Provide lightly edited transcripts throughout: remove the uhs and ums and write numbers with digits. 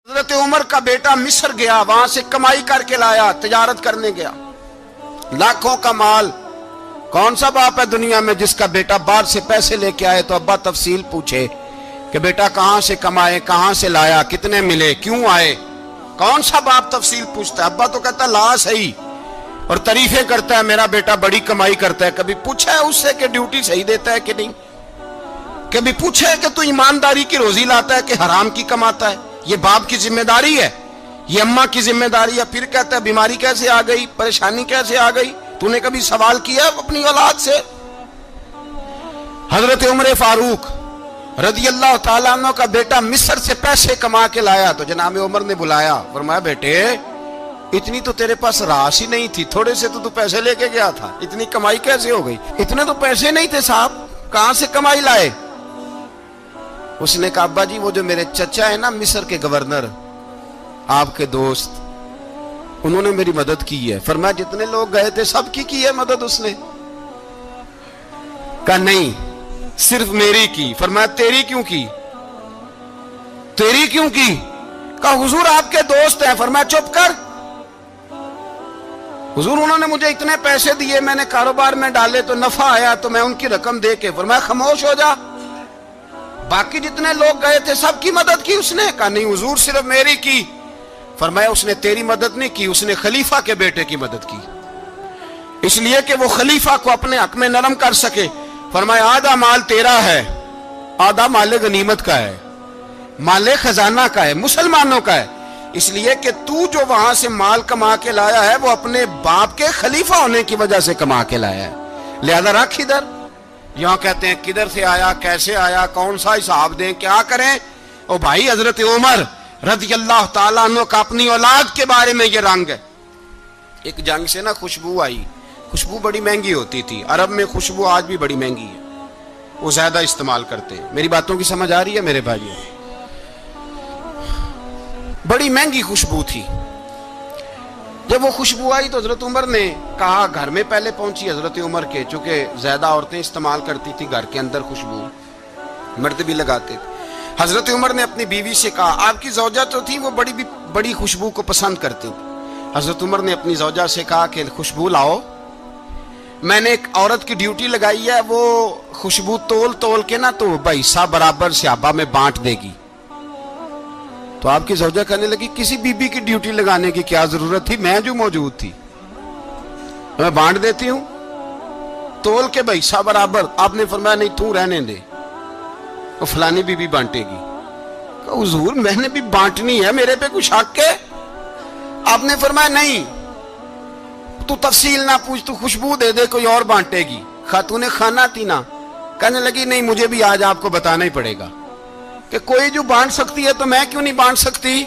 حضرت عمر کا بیٹا مصر گیا، وہاں سے کمائی کر کے لایا، تجارت کرنے گیا، لاکھوں کا مال۔ کون سا باپ ہے دنیا میں جس کا بیٹا باہر سے پیسے لے کے آئے تو ابا تفصیل پوچھے کہ بیٹا کہاں سے کمائے، کہاں سے لایا، کتنے ملے، کیوں آئے؟ کون سا باپ تفصیل پوچھتا ہے؟ ابا تو کہتا لا صحیح اور تعریفیں کرتا ہے، میرا بیٹا بڑی کمائی کرتا ہے۔ کبھی پوچھا ہے اس سے کہ ڈیوٹی صحیح دیتا ہے کہ نہیں؟ کبھی پوچھا ہے کہ تو ایمانداری کی روزی لاتا ہے کہ حرام کی کماتا ہے؟ یہ باپ کی ذمہ داری ہے، یہ اماں کی ذمہ داری ہے۔ پھر کہتا ہے بیماری کیسے آ گئی، پریشانی کیسے آ گئی؟ تو نے کبھی سوال کیا اپنی اولاد سے؟ حضرت عمر فاروق رضی اللہ تعالیٰ عنہ کا بیٹا مصر سے پیسے کما کے لایا تو جناب عمر نے بلایا، فرمایا بیٹے اتنی تو تیرے پاس راس ہی نہیں تھی، تھوڑے سے تو پیسے لے کے گیا تھا، اتنی کمائی کیسے ہو گئی؟ اتنے تو پیسے نہیں تھے صاحب، کہاں سے کمائی لائے؟ اس نے کہا ابا جی وہ جو میرے چچا ہے نا مصر کے گورنر، آپ کے دوست، انہوں نے میری مدد کی ہے۔ فرمایا جتنے لوگ گئے تھے سب کی ہے مدد اس نے؟ کہا نہیں صرف میری کی۔ فرمایا تیری کیوں کی؟ تیری کیوں کی؟ کہا حضور آپ کے دوست ہیں۔ فرمایا چپ کر، حضور انہوں نے مجھے اتنے پیسے دیے، میں نے کاروبار میں ڈالے تو نفع آیا تو میں ان کی رقم دے کے۔ فرمایا خاموش ہو جا، باقی جتنے لوگ گئے تھے سب کی مدد کی اس نے؟ کہا نہیں حضور صرف میری کی۔ فرمایا اس نے تیری مدد نہیں کی، اس نے خلیفہ کے بیٹے کی مدد کی، اس لیے کہ وہ خلیفہ کو اپنے حق میں نرم کر سکے۔ فرمایا آدھا مال تیرا ہے، آدھا مال غنیمت کا ہے، مال خزانہ کا ہے، مسلمانوں کا ہے، اس لیے کہ تو جو وہاں سے مال کما کے لایا ہے وہ اپنے باپ کے خلیفہ ہونے کی وجہ سے کما کے لایا ہے، لہذا رکھ ادھر۔ یہاں کہتے ہیں کدھر سے آیا، کیسے آیا، کون سا حساب دیں، کیا کریں؟ او بھائی حضرت عمر رضی اللہ تعالیٰ عنہ کا اپنی اولاد کے بارے میں یہ رنگ ہے۔ ایک جنگ سے نا خوشبو آئی، خوشبو بڑی مہنگی ہوتی تھی، عرب میں خوشبو آج بھی بڑی مہنگی ہے، وہ زیادہ استعمال کرتے ہیں۔ میری باتوں کی سمجھ آ رہی ہے میرے بھائیوں؟ بڑی مہنگی خوشبو تھی۔ جب وہ خوشبو آئی تو حضرت عمر نے کہا، گھر میں پہلے پہنچی حضرت عمر کے، چونکہ زیادہ عورتیں استعمال کرتی تھی گھر کے اندر خوشبو، مرد بھی لگاتے تھے۔ حضرت عمر نے اپنی بیوی سے کہا، آپ کی زوجہ تو تھی وہ بڑی خوشبو کو پسند کرتی تھی۔ حضرت عمر نے اپنی زوجہ سے کہا کہ خوشبو لاؤ، میں نے ایک عورت کی ڈیوٹی لگائی ہے، وہ خوشبو تول کے نا تو حصہ برابر صحابہ میں بانٹ دے گی۔ تو آپ کی زوجہ کہنے لگی کسی بی بی کی ڈیوٹی لگانے کی کیا ضرورت تھی، میں جو موجود تھی میں بانٹ دیتی ہوں تول کے حصہ برابر۔ آپ نے فرمایا نہیں تو رہنے دے، وہ فلانی بی بی بانٹے گی۔ کہا حضور میں نے بھی بانٹنی ہے، میرے پہ کچھ حق ہے؟ آپ نے فرمایا نہیں تو تفصیل نہ پوچھ، تو خوشبو دے دے، کوئی اور بانٹے گی۔ خاتون خانہ تھی نا، کہنے لگی نہیں مجھے بھی آج آپ کو بتانا ہی پڑے گا کہ کوئی جو بانٹ سکتی ہے تو میں کیوں نہیں بانٹ سکتی؟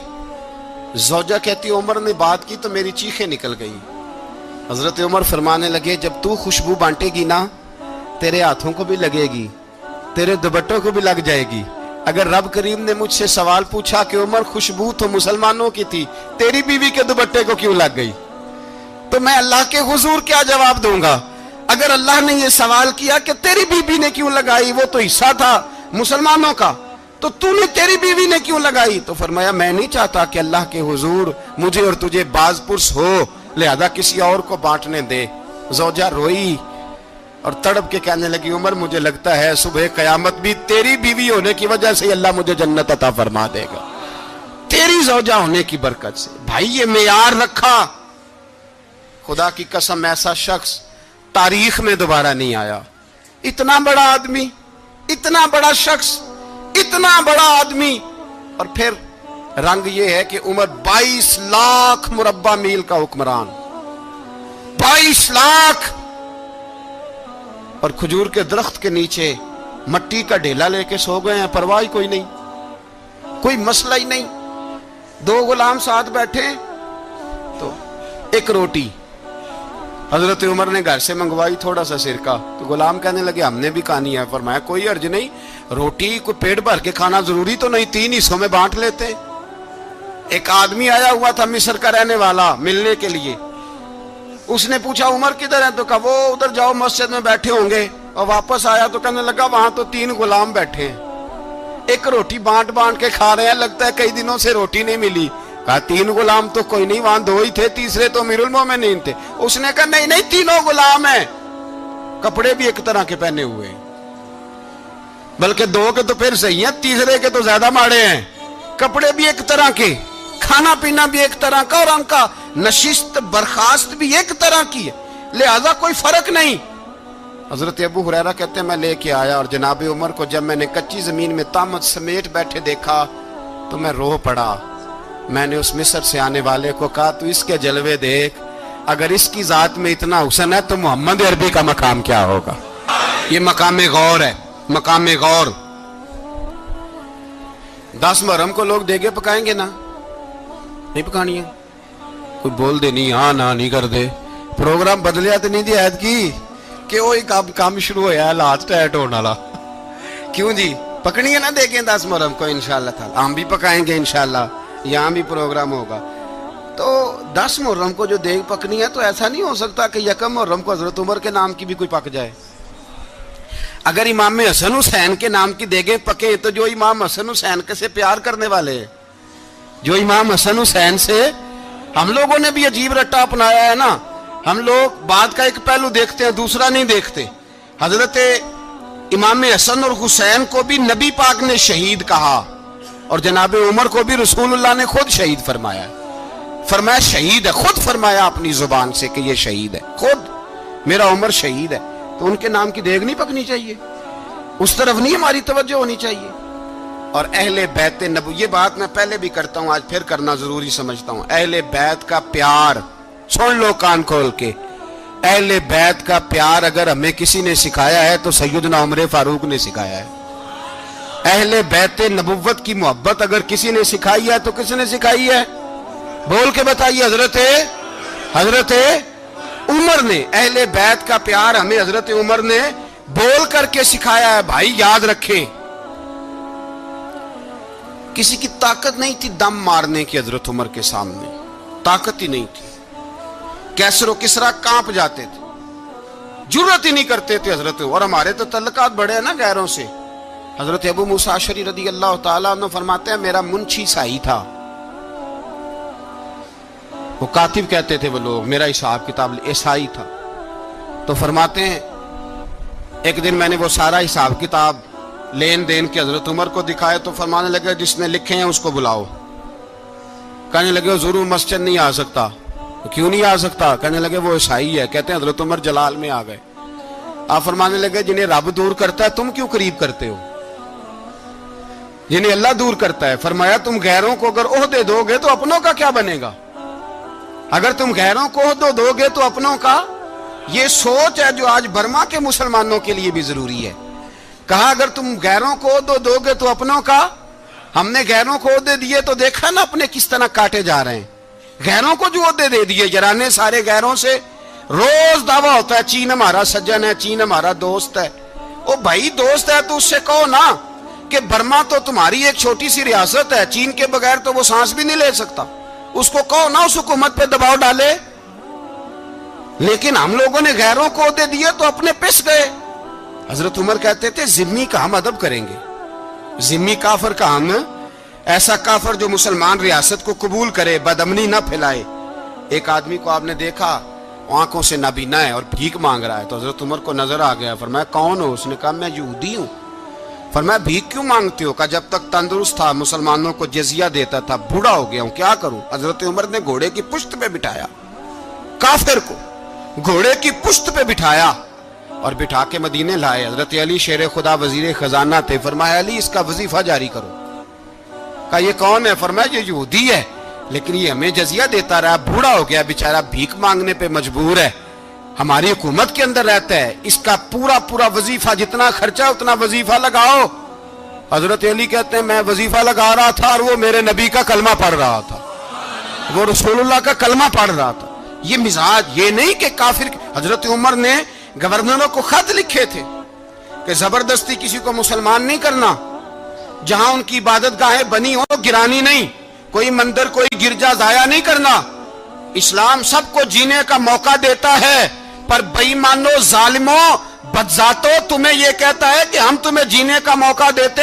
زوجہ کہتی عمر نے بات کی تو میری چیخیں نکل گئی۔ حضرت عمر فرمانے لگے جب تو خوشبو بانٹے گی نا تیرے ہاتھوں کو بھی لگے گی، تیرے دوپٹوں کو بھی لگ جائے گی۔ اگر رب کریم نے مجھ سے سوال پوچھا کہ عمر خوشبو تو مسلمانوں کی تھی، تیری بیوی کے دوپٹے کو کیوں لگ گئی، تو میں اللہ کے حضور کیا جواب دوں گا؟ اگر اللہ نے یہ سوال کیا کہ تیری بیوی نے کیوں لگائی، وہ تو حصہ تھا مسلمانوں کا، تو نے تیری بیوی نے کیوں لگائی؟ تو فرمایا میں نہیں چاہتا کہ اللہ کے حضور مجھے اور تجھے باز پرس ہو، لہذا کسی اور کو بانٹنے دے۔ زوجہ روئی اور تڑپ کے کہنے لگی عمر مجھے لگتا ہے صبح قیامت بھی تیری بیوی ہونے کی وجہ سے اللہ مجھے جنت عطا فرما دے گا، تیری زوجہ ہونے کی برکت سے۔ بھائی یہ معیار رکھا، خدا کی قسم ایسا شخص تاریخ میں دوبارہ نہیں آیا۔ اتنا بڑا آدمی، اتنا بڑا شخص، اتنا بڑا آدمی، اور پھر رنگ یہ ہے کہ عمر 22 لاکھ مربع میل کا حکمران، 22 لاکھ، اور کھجور کے درخت کے نیچے مٹی کا ڈھیلا لے کے سو گئے ہیں، پرواہ کوئی نہیں، کوئی مسئلہ ہی نہیں۔ دو غلام ساتھ بیٹھے تو ایک روٹی حضرت عمر نے گھر سے منگوائی، تھوڑا سا سرکہ، تو غلام کہنے لگے ہم نے بھی کھانی ہے۔ فرمایا کوئی حرج نہیں، روٹی کو پیٹ بھر کے کھانا ضروری تو نہیں، 3 حصوں میں بانٹ لیتے۔ ایک آدمی آیا ہوا تھا مصر کا رہنے والا ملنے کے لیے، اس نے پوچھا عمر کدھر ہے؟ تو کہا وہ ادھر جاؤ مسجد میں بیٹھے ہوں گے، اور واپس آیا تو کہنے لگا وہاں تو 3 غلام بیٹھے ہیں۔ ایک روٹی بانٹ بانٹ کے کھا رہے ہیں, لگتا ہے کئی دنوں سے روٹی نہیں ملی. کہا 3 غلام تو کوئی نہیں, وہاں 2 ہی تھے, تیسرے تو امیر المومنین تھے. اس نے کہا نہیں 3 غلام ہیں, کپڑے بھی ایک طرح کے پہنے ہوئے, بلکہ 2 کے تو پھر صحیح ہیں, تیسرے کے تو زیادہ ماڑے ہیں. کپڑے بھی ایک طرح کے, کھانا پینا بھی ایک طرح کا, اور ان کا نشست برخاست بھی ایک طرح کی ہے, لہذا کوئی فرق نہیں. حضرت ابو ہریرہ کہتے ہیں میں لے کے آیا, اور جناب عمر کو جب میں نے کچی زمین میں تامت سمیٹ بیٹھے دیکھا تو میں رو پڑا. میں نے اس مصر سے آنے والے کو کہا تو اس کے جلوے دیکھ, اگر اس کی ذات میں اتنا حسن ہے تو محمد عربی کا مقام کیا ہوگا. یہ مقام غور ہے, مقام غور. 10 محرم کو لوگ دیگے پکائیں گے نا, نہیں پکانی ہے, کوئی بول دے نہیں, ہاں نہ نہیں کر دے. پروگرام بدلیا تو نہیں دی عید کی کہ وہی کام شروع ہوا ہے لاسٹ ایٹ ہونے والا. کیوں جی, پکنی ہے نا دیکھیں 10 محرم کو انشاءاللہ تعالی, ہم بھی پکائیں گے انشاءاللہ, یہاں بھی پروگرام ہوگا. تو 10 محرم کو جو دیگ پکنی ہے تو ایسا نہیں ہو سکتا کہ 1 محرم کو حضرت عمر کے نام کی بھی کوئی پک جائے. اگر امام حسن حسین کے نام کی دیگیں پکیں تو جو امام حسن حسین کے سے پیار کرنے والے ہیں, جو امام حسن حسین سے, ہم لوگوں نے بھی عجیب رٹا اپنایا ہے نا, ہم لوگ بات کا ایک پہلو دیکھتے ہیں دوسرا نہیں دیکھتے. حضرت امام حسن اور حسین کو بھی نبی پاک نے شہید کہا, اور جناب عمر کو بھی رسول اللہ نے خود شہید فرمایا. فرمایا شہید ہے, خود فرمایا اپنی زبان سے کہ یہ شہید ہے, خود میرا عمر شہید ہے. تو ان کے نام کی دیگ نہیں پکنی چاہیے, اس طرف نہیں ہماری توجہ ہونی چاہیے. اور اہل بیت نبو, یہ بات میں پہلے بھی کرتا ہوں, آج پھر کرنا ضروری سمجھتا ہوں. اہل بیت کا پیار, سن لو کان کھول کے, اہل بیت کا پیار اگر ہمیں کسی نے سکھایا ہے تو سیدنا عمر فاروق نے سکھایا ہے. اہل بیت نبوت کی محبت اگر کسی نے سکھائی ہے تو کس نے سکھائی ہے, بول کے بتائیے. حضرت عمر نے. اہل بیت کا پیار ہمیں حضرت عمر نے بول کر کے سکھایا ہے. بھائی یاد رکھیں, کسی کی طاقت نہیں تھی دم مارنے کی حضرت عمر کے سامنے, طاقت ہی نہیں تھی. کیسر و کسرا کانپ جاتے تھے, جرت ہی نہیں کرتے تھے حضرت. اور ہمارے تو تعلقات بڑے ہیں نا غیروں سے. حضرت ابو موسیٰ اشعری رضی اللہ تعالیٰ عنہ فرماتے ہیں میرا منشی سائی تھا, وہ کاتب کہتے تھے وہ لوگ, میرا حساب کتاب عیسائی تھا. تو فرماتے ہیں ایک دن میں نے وہ سارا حساب کتاب لین دین کے حضرت عمر کو دکھائے تو فرمانے لگے جس نے لکھے ہیں اس کو بلاؤ. کہنے لگے ضرور مسجد نہیں آ سکتا. کیوں نہیں آ سکتا؟ کہنے لگے وہ عیسائی ہے. کہتے ہیں حضرت عمر جلال میں آ گئے. آپ فرمانے لگے جنہیں رب دور کرتا ہے تم کیوں قریب کرتے ہو, جنہیں اللہ دور کرتا ہے. فرمایا تم غیروں کو اگر عہدے دو گے تو اپنوں کا کیا بنے گا, اگر تم غیروں کو عہدے دو گے تو اپنوں کا. یہ سوچ ہے جو آج برما کے مسلمانوں کے لیے بھی ضروری ہے. کہا اگر تم غیروں کو عہدے دو گے تو اپنوں کا. ہم نے غیروں کو عہدے دیے تو دیکھا نا اپنے کس طرح کاٹے جا رہے ہیں. غیروں کو جو عہدے دے دیے جرانے سارے غیروں سے, روز دعویٰ ہوتا ہے چین ہمارا سجن ہے, چین ہمارا دوست ہے. او بھائی دوست ہے تو اس سے کہو نا کہ برما تو تمہاری ایک چھوٹی سی ریاست ہے, چین کے بغیر تو وہ سانس بھی نہیں لے سکتا. اس کو کہو نا اس حکومت پہ دباؤ ڈالے. لیکن ہم لوگوں نے غیروں کو عہدے دیے تو اپنے پس گئے. حضرت عمر کہتے تھے ذمی کا ہم ادب کریں گے, ذمی کافر کا ہم, ایسا کافر جو مسلمان ریاست کو قبول کرے, بدامنی نہ پھیلائے. ایک آدمی کو آپ نے دیکھا آنکھوں سے نابینا ہے اور بھیک مانگ رہا ہے, تو حضرت عمر کو نظر آ گیا. فرمایا کون ہو؟ اس نے کہا میں یہودی ہوں. فرمایا بھیک کیوں مانگتے ہو؟ کہا جب تک تندرست تھا مسلمانوں کو جزیہ دیتا تھا, بوڑھا ہو گیا ہوں کیا کروں. حضرت عمر نے گھوڑے کی پشت پہ بٹھایا, کافر کو گھوڑے کی پشت پہ بٹھایا اور بٹھا کے مدینے لائے. حضرت علی شیر خدا وزیر خزانہ تھے. فرمایا علی اس کا وظیفہ جاری کرو. کہا یہ کون ہے؟ فرمایا یہ یہودی ہے لیکن یہ ہمیں جزیہ دیتا رہا, بوڑھا ہو گیا بیچارہ, بھیک مانگنے پہ مجبور ہے, ہماری حکومت کے اندر رہتا ہے, اس کا پورا وظیفہ جتنا خرچہ اتنا وظیفہ لگاؤ. حضرت علی کہتے ہیں میں وظیفہ لگا رہا تھا اور وہ میرے نبی کا کلمہ پڑھ رہا تھا, وہ رسول اللہ کا کلمہ پڑھ رہا تھا. یہ مزاج, یہ نہیں کہ کافر. حضرت عمر نے گورنروں کو خط لکھے تھے کہ زبردستی کسی کو مسلمان نہیں کرنا, جہاں ان کی عبادت گاہیں بنی ہو گرانی نہیں, کوئی مندر کوئی گرجا ضائع نہیں کرنا. اسلام سب کو جینے کا موقع دیتا ہے, پر بے ایمانوں ظالموں بدذاتوں تمہیں یہ کہتا ہے کہ ہم تمہیں جینے کا موقع دیتے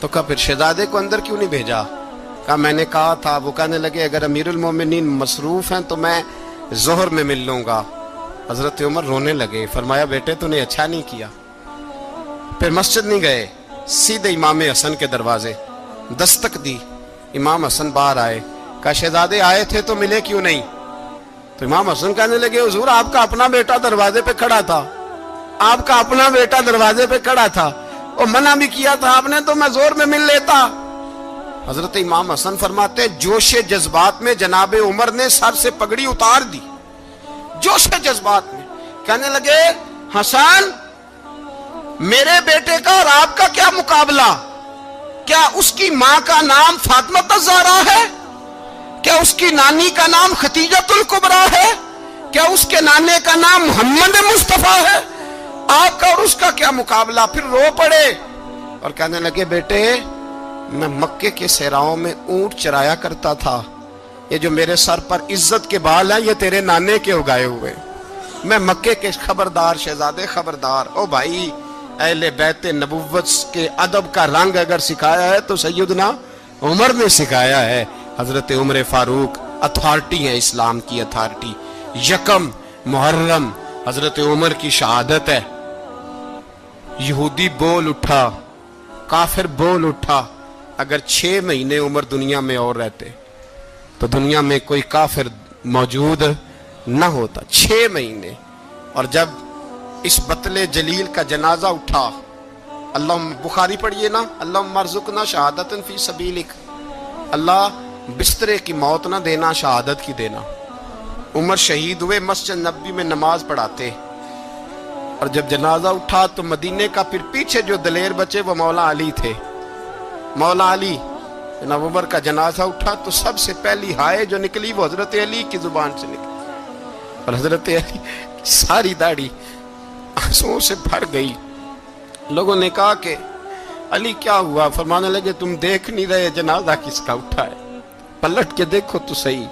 تو کہا پھر شہزادے کو اندر کیوں نہیں بھیجا؟ کہا میں نے کہا تھا. وہ کہنے لگے اگر امیر المومنین مصروف ہیں تو میں ظہر میں مل لوں گا. حضرت عمر رونے لگے. فرمایا بیٹے تو نے اچھا نہیں کیا. پھر مسجد نہیں گئے, سیدھے امام حسن کے دروازے دستک دی. امام حسن باہر آئے. کہا شہزادے آئے تھے تو ملے کیوں نہیں؟ تو امام حسن کہنے لگے حضور آپ کا اپنا بیٹا دروازے پہ کھڑا تھا, آپ کا اپنا بیٹا دروازے پہ کھڑا تھا, اور منع بھی کیا تھا آپ نے تو میں زور میں مل لیتا. حضرت امام حسن فرماتے جوش جذبات میں جناب عمر نے سر سے پگڑی اتار دی. جوش جذبات میں کہنے لگے حسن میرے بیٹے کا اور آپ کا کیا مقابلہ؟ کیا اس کی ماں کا نام فاطمہ الزہرا ہے؟ کیا اس کی نانی کا نام خدیجۃ الکبریٰ ہے؟ کیا اس کے نانے کا نام محمد مصطفیٰ ہے؟ آپ کا اور اس کا کیا مقابلہ؟ پھر رو پڑے اور کہنے لگے بیٹے میں مکے کے صحراؤں میں اونٹ چرایا کرتا تھا, یہ جو میرے سر پر عزت کے بال ہیں یہ تیرے نانے کے اگائے ہوئے. میں مکے کے خبردار شہزادے خبردار. او بھائی اہل بیت نبوت کے ادب کا رنگ اگر سکھایا ہے تو سیدنا عمر نے سکھایا ہے. حضرت عمر فاروق اتھارٹی ہے, اسلام کی اتھارٹی. یکم محرم حضرت عمر کی شہادت ہے. یہودی بول اٹھا, کافر بول اٹھا. اگر 6 مہینے عمر دنیا میں اور رہتے تو دنیا میں کوئی کافر موجود نہ ہوتا. 6 مہینے. اور جب اس بطل جلیل کا جنازہ اٹھا, اللہ بخاری پڑھیے نا, اللہم ارزقنا شہادت فی سبیلک, اللہ بسترے کی موت نہ دینا شہادت کی دینا. عمر شہید ہوئے, مسجد نبوی میں نماز پڑھاتے, اور جب جنازہ اٹھا تو مدینے کا پھر پیچھے جو دلیر بچے وہ مولا علی تھے. مولا علی جناب عمر کا جنازہ اٹھا تو سب سے پہلی ہائے جو نکلی وہ حضرت علی کی زبان سے نکلی, اور حضرت علی ساری داڑھی آنسوؤں سے بھر گئی. لوگوں نے کہا کہ علی کیا ہوا؟ فرمانے لگے تم دیکھ نہیں رہے جنازہ کس کا اٹھا ہے, پلٹ کے دیکھو تو صحیح,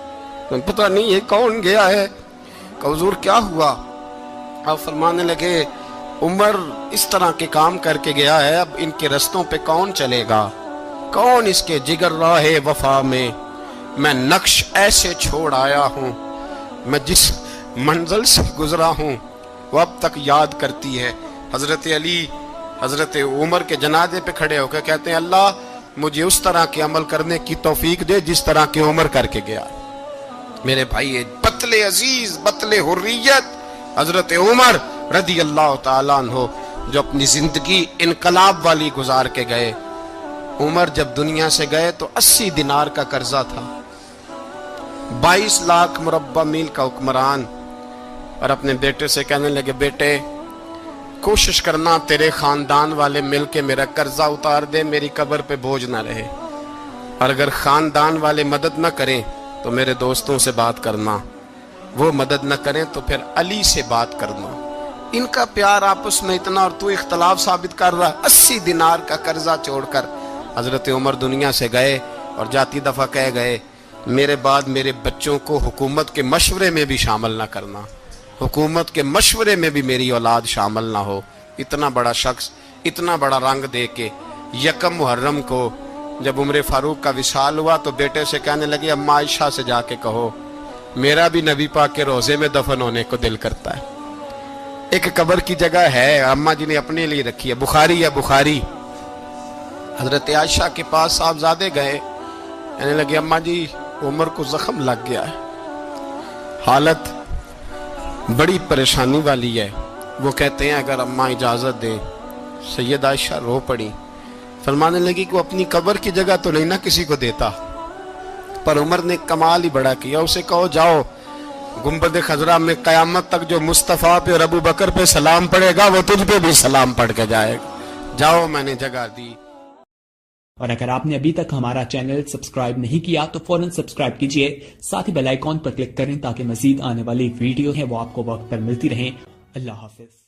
تمہیں پتہ نہیں یہ کون گیا ہے؟ کہ حضور کیا ہوا؟ آپ فرمانے لگے عمر اس طرح کے کام کر کے گیا ہے, اب ان کے رستوں پہ کون چلے گا؟ کون اس کے جگر راہ وفا میں؟ میں نقش ایسے چھوڑ آیا ہوں, میں جس منزل سے گزرا ہوں وہ اب تک یاد کرتی ہے. حضرت علی حضرت عمر کے جنازے پہ کھڑے ہو کے کہتے ہیں اللہ مجھے اس طرح کے عمل کرنے کی توفیق دے جس طرح کے عمر کر کے گیا. میرے بھائی بطل عزیز, بطل حریت حضرت عمر رضی اللہ تعالیٰ عنہ جو اپنی زندگی انقلاب والی گزار کے گئے. عمر جب دنیا سے گئے تو 80 دینار کا قرضہ تھا, 22 لاکھ مربع میل کا حکمران, اور اپنے بیٹے سے کہنے لگے بیٹے کوشش کرنا تیرے خاندان والے مل کے میرا قرضہ اتار دے, میری قبر پہ بوجھ نہ رہے, اور اگر خاندان والے مدد نہ کریں تو میرے دوستوں سے بات کرنا, وہ مدد نہ کریں تو پھر علی سے بات کرنا. ان کا پیار آپس میں اتنا, اور تو اختلاف ثابت کر رہا. 80 دینار کا قرضہ چھوڑ کر حضرت عمر دنیا سے گئے, اور جاتی دفعہ کہہ گئے میرے بعد میرے بچوں کو حکومت کے مشورے میں بھی شامل نہ کرنا, حکومت کے مشورے میں بھی میری اولاد شامل نہ ہو. اتنا بڑا شخص اتنا بڑا رنگ دے کے یکم محرم کو جب عمر فاروق کا وصال ہوا تو بیٹے سے کہنے لگے اماں عائشہ سے جا کے کہو میرا بھی نبی پاک کے روزے میں دفن ہونے کو دل کرتا ہے. ایک قبر کی جگہ ہے اماں جی نے اپنے لیے رکھی ہے, بخاری ہے بخاری. حضرت عائشہ کے پاس صاحبزادے گئے, کہنے لگے اماں جی عمر کو زخم لگ گیا ہے, حالت بڑی پریشانی والی ہے. وہ کہتے ہیں اگر اماں اجازت دیں. سید عائشہ رو پڑی, فرمانے لگی کہ وہ اپنی قبر کی جگہ تو نہیں نہ کسی کو دیتا, پر عمر نے کمال ہی بڑا کیا. اسے کہو جاؤ گنبد خضرا میں قیامت تک جو مصطفیٰ پہ اور ابو بکر پہ سلام پڑھے گا وہ تجھ پہ بھی سلام پڑھ کے جائے گا. جاؤ میں نے جگہ دی. اور اگر آپ نے ابھی تک ہمارا چینل سبسکرائب نہیں کیا تو فوراً سبسکرائب کیجئے, ساتھ ہی بیل آئیکن پر کلک کریں تاکہ مزید آنے والی ویڈیو ہیں وہ آپ کو وقت پر ملتی رہیں. اللہ حافظ.